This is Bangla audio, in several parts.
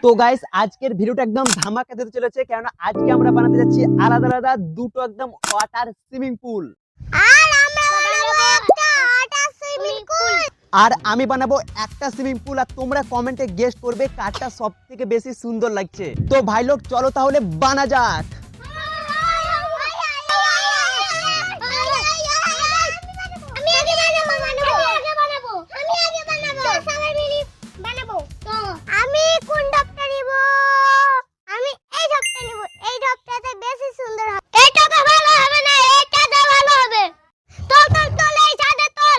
তো গাইস আজকের ভিডিওটা একদম ধামাকা দিতে চলেছে, কারণ আজকে আমরা বানাতে যাচ্ছি আলাদা আলাদা দুটো একদম ওয়াটার সুইমিং পুল। আর আমরা বানাবো একটা ওয়াটার সুইমিং পুল। আর আমি বানাবো একটা সুইমিং পুল। আর তোমরা কমেন্টে গেস করবে কারটা সব থেকে বেশি সুন্দর লাগছে। তো ভাই লোক চলো তাহলে বানা যাক। আমি কোন ঢপটা নিব? আমি এই ঢপটা নিব। এই ঢপটাতে বেশি সুন্দর হবে। এইটাতে ভালো হবে না, এইটাতে ভালো হবে। তোল তোল তোল, এই সাইডে তোল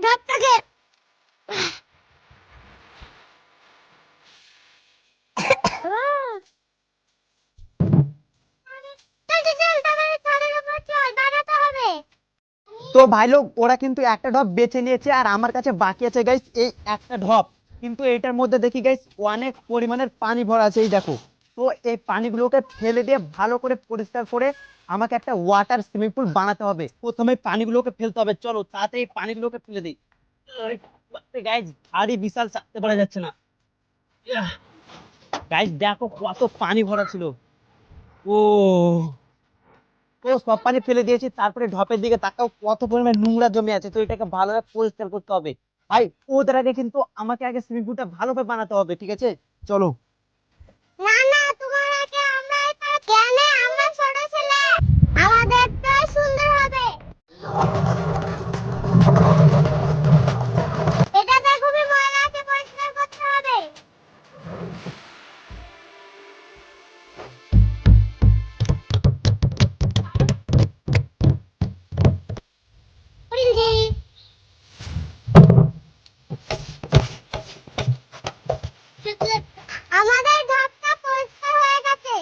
ঢপটাকে। চল চল চল, তাড়াতাড়ি ছাদের উপর চল, বানাতে হবে। তো ভাই লোক ওরা কিন্তু একটা ঢপ বেছে নিয়েছে, আর আমার কাছে বাকি আছে গাইস এই একটা ঢপ। কিন্তু এটার মধ্যে দেখি গাইস অনেক পরিমাণের পানি ভরা আছে, এই দেখো। তো এই পানিগুলোকে ফেলে দিয়ে ভালো করে পরিষ্কার করে আমাকে একটা ওয়াটার সুইমিং পুল বানাতে হবে। প্রথমে পানিগুলোকে ফেলতে হবে, চলো তাড়াতাড়ি পানিগুলোকে ফেলে দিই। গাইস ভারী বিশাল চাপতে পারা যাচ্ছে না। গাইস দেখো কত পানি ভরা ছিল। ও তো সব পানি ফেলে দিয়েছি, তারপরে ঢপের দিকে তাকাও কত পরিমাণে নোংরা জমে আছে। তো এটাকে ভালোভাবে পরিষ্কার করতে হবে ভাই। ওদের আগে কিন্তু আমাকে আগে সুইমিং পুলটা ভালোভাবে বানাতে হবে, ঠিক আছে? চলো। না না, তোমার আগে আমরাই পারবো। কেন? আমরা ছোট ছেলে, আমাদেরটাই সুন্দর হবে। এটাতে খুবই ময়লা আছে, পরিষ্কার করতে হবে। পুরিঞ্জি। আমাদের ঢাকটা পরিষ্কার হয়ে গেছে।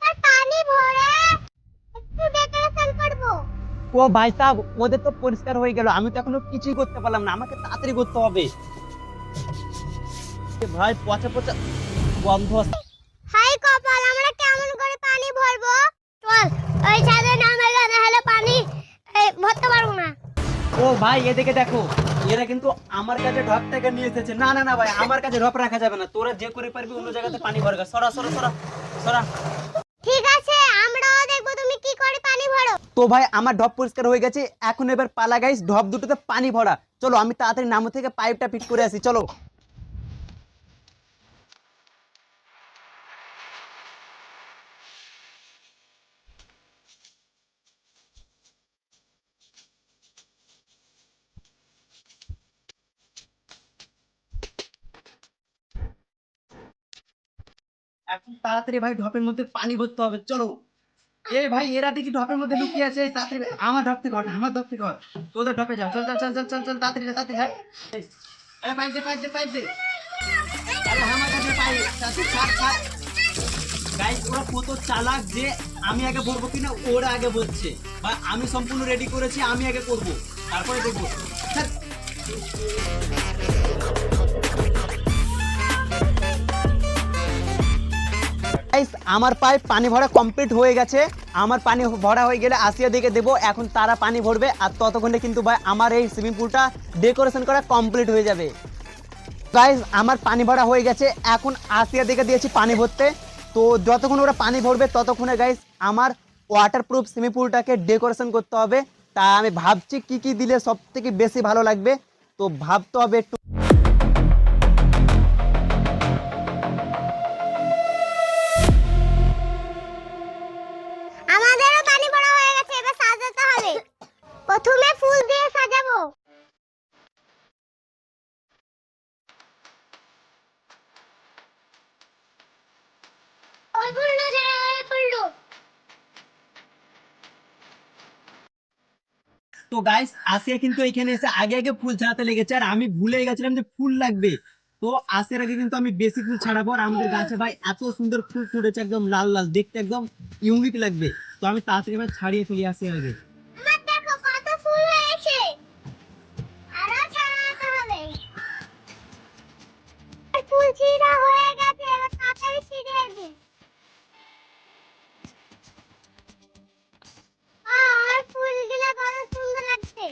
আর পানি ভরে একটু ডেকোরেশন করব। ও ভাই সাহেব, ওদের তো পরিষ্কার হয়ে গেল, আমি তো এখনো কিছুই করতে পারলাম না। আমাকে তাড়াতাড়ি করতে হবে। এ ভাই পচা পচা গন্ধ আসছে। হাই কপাল, আমরা কেমন করে পানি ভরবো? চল ওই ছাদে নামে গেলে হলে পানি ভরতে পারবো না। ও ভাই এদিকে দেখো, এরা কিন্তু আমার কাছে ঢপটাকে নিয়ে এসেছে। না না না ভাই, আমার কাছে ঢপ রাখা যাবে না। তোরা যে করে পারবি অন্য জায়গাতে পানি ভরগা। সরা সরা সরা সরা। ঠিক আছে, আমরাও দেখবো তুমি কি করে পানি ভরো। তো ভাই আমার ঢপ পরিষ্কার হয়ে গেছে, এখন এবার পালা গাইস ঢপ দুটোতে পানি ভরা। চলো আমি তাড়াতাড়ি নামো থেকে পাইপটা ফিট করে আসি, চলো। এখন তাড়াতাড়ি ভাই ঢপের মধ্যে পানি ভরতে হবে, চলো। এ ভাই এরা দেখি ঢপের মধ্যে লুকিয়ে আছে, তাড়াতাড়ি আমার ঢপ থেকে হট, আমার ঢপ থেকে হট। তোদের ঢপে যাও, চল চল চল চল চল চল, তাড়াতাড়ি তাড়াতাড়ি যা। আরে পাইপ দে পাইপ দে পাইপ দে। আরে আমার কাছে পাইপ, তাড়াতাড়ি ছাড় ছাড়। গাইস ওরা কত চালাক যে আমি আগে ভরবো কিনা ওরা আগে ভরছে। বা আমি সম্পূর্ণ রেডি করেছি, আমি আগে করব, তারপরে দেখবো। ছাড়। গাইস আমার পাইপ পানি ভরা কমপ্লিট হয়ে গেছে। আমার পানি ভরা হয়ে গেলে আসিয়া দিকে দেবো, এখন তারা পানি ভরবে। আর ততক্ষণে কিন্তু ভাই আমার এই সুইমিং পুলটা ডেকোরেশন করা কমপ্লিট হয়ে যাবে। গাইস আমার পানি ভরা হয়ে গেছে, এখন আসিয়া দিকে দিয়েছি পানি ভরতে। তো যতক্ষণ ওরা পানি ভরবে ততক্ষণে গাইস আমার ওয়াটারপ্রুফ সুইমিং পুলটাকে ডেকোরেশন করতে হবে। তা আমি ভাবছি কি কি দিলে সব থেকে বেশি ভালো লাগবে। তো ভাবতে হবে একটু। আমাদেরও পানি ভরা হয়ে গেছে, এবার সাজাতে হবে। প্রথমে ফুল দিয়ে সাজাবো। ওই ফুলটা ছেড়ে ওই ফুলটা। তো গাইস আসিয়া কিন্তু এখানে এসে আগে আগে ফুল ছাড়াতে লেগেছে, আর আমি ভুলে গেছিলাম যে ফুল লাগবে। তো আসিয়ার আগে কিন্তু আমি বেশি ফুল ছাড়াবো। আর আমাদের গাছে ভাই এত সুন্দর ফুল ফুটেছে, একদম লাল লাল, দেখতে একদম ইউনিক লাগবে। তো আমি তাড়াতাড়ি ভাই ছাড়িয়ে ফেলি আসিয়ার আগে। আমার দেখো কত ফুল হয়েছে, আরো ছাড়াতে হবে। ফুল ছিঁড়া হয়ে গেছে, এবার তাড়াতাড়ি ছিঁড়ে দিই। আর ফুলগুলো কত সুন্দর লাগছে।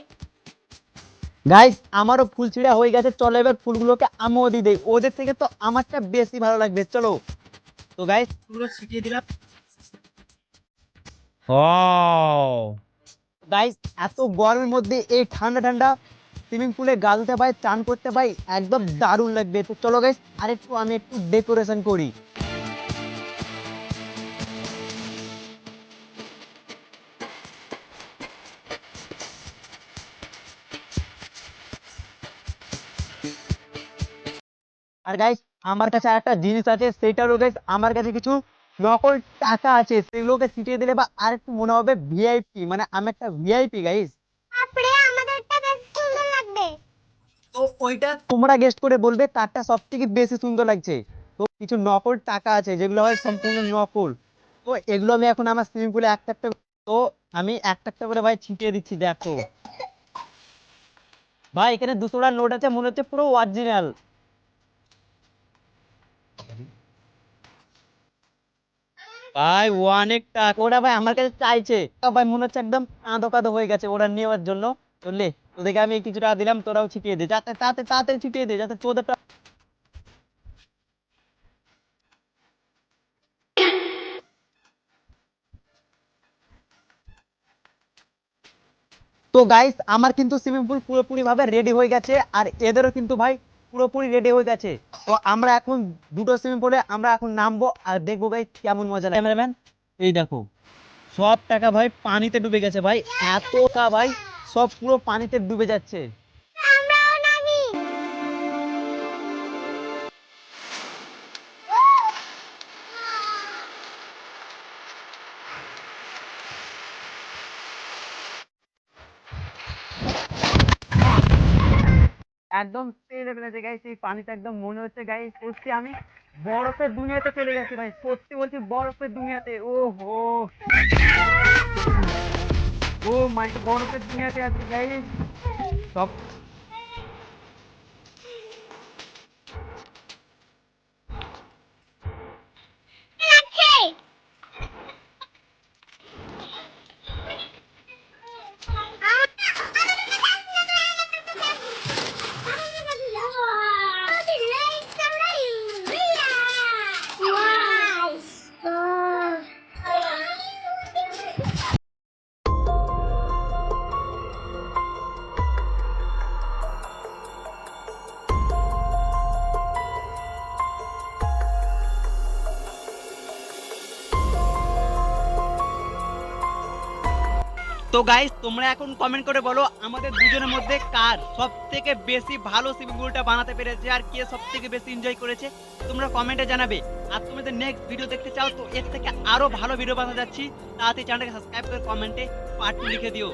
গাইস আমারও ফুল ছিঁড়া হয়ে গেছে, চলো এবার ফুলগুলোকে আমিও দিয়ে দেই, ওদের থেকে তো আমারটা বেশি ভালো লাগবে, চলো। তো গাইস ফুলগুলো ছিটিয়ে দিলাম। গাইস এত গরমের মধ্যে এই ঠান্ডা ঠান্ডা সুইমিং পুলে গালতে ভাই চান করতে ভাই একদম দারুণ লাগবে। তো চলো গাইস আরেকটু আমি একটু ডেকোরেশন করি। আর গাইস আমার কাছে একটা জিনিস আছে, সেটারও গাইস আমার কাছে কিছু নকল টাকা আছে, সেগুলোকে ছিটিয়ে দিলে বা আর একটু মনে হবে ভিআইপি, মানে আমি একটা ভিআইপি গাইস। আপনি আমাদেরটা বেশ সুন্দর লাগবে। তো ওইটা তোমরা গেস্ট করে বলবে কারটা সব থেকে বেশি সুন্দর লাগছে। তো কিছু নকল টাকা আছে যেগুলো হয় সম্পূর্ণ নকল। তো এগুলো আমি এখন আমার সুইমিং পুলে একটা একটা, তো আমি একটা একটা করে ভাই ছিটিয়ে দিচ্ছি, দেখো ভাই এখানে 200 টাকার নোট আছে, মনে হচ্ছে পুরো অরিজিনাল। ভাই অনেক টাকা ওরা ভাই আমার কাছে চাইছে, ভাই মনে হচ্ছে একদম কাঁদো কাঁদো হয়ে গেছে ওরা নেওয়ার জন্য। চললে তোদেরকে আমি কিছু টাকা দিলাম, তোরাও ছিটিয়ে দে, যাতে তাতে তাড়াতাড়ি ছিটিয়ে দে যাতে তোদের। তো গাইস আমার কিন্তু সুইমিং পুল পুরোপুরি ভাবে রেডি হয়ে গেছে, আর এদেরও কিন্তু ভাই পুরোপুরি রেডি হয়ে গেছে। তো আমরা এখন দুটো সুইমিং পুলে আমরা এখন নামবো আর দেখবো গাইস কেমন মজা লাগে। ক্যামেরাম্যান এই দেখো সব টাকা ভাই পানিতে ডুবে গেছে ভাই, এত টাকা ভাই সব পুরো পানিতে ডুবে যাচ্ছে। আমরাও নামি। একদম তেলে ফেলেছে গাইস, এই পানিটা একদম মনে হচ্ছে গাইস সত্যি আমি বরফের দুনিয়াতে চলে গেছি ভাই, সত্যি বলছি বরফের দুনিয়াতে। ও হো, ও মাই বরফের দুনিয়াতে আছি গাইস সব। লাগছে। তো গাইস তোমরা এখন কমেন্ট করে বলো আমাদের দুজনের মধ্যে কার সব থেকে বেশি ভালো সুইমিং পুলটা বানাতে পেরেছে আর কে সব থেকে বেশি এনজয় করেছে, তোমরা কমেন্টে জানাবে। আর তোমাদের নেক্সট ভিডিও দেখতে চাও তো এর থেকে আরো ভালো ভিডিও বানাতে যাচ্ছি, তাড়াতাড়ি চ্যানেলটাকে সাবস্ক্রাইব করে কমেন্টে পার্ট লিখে দিও।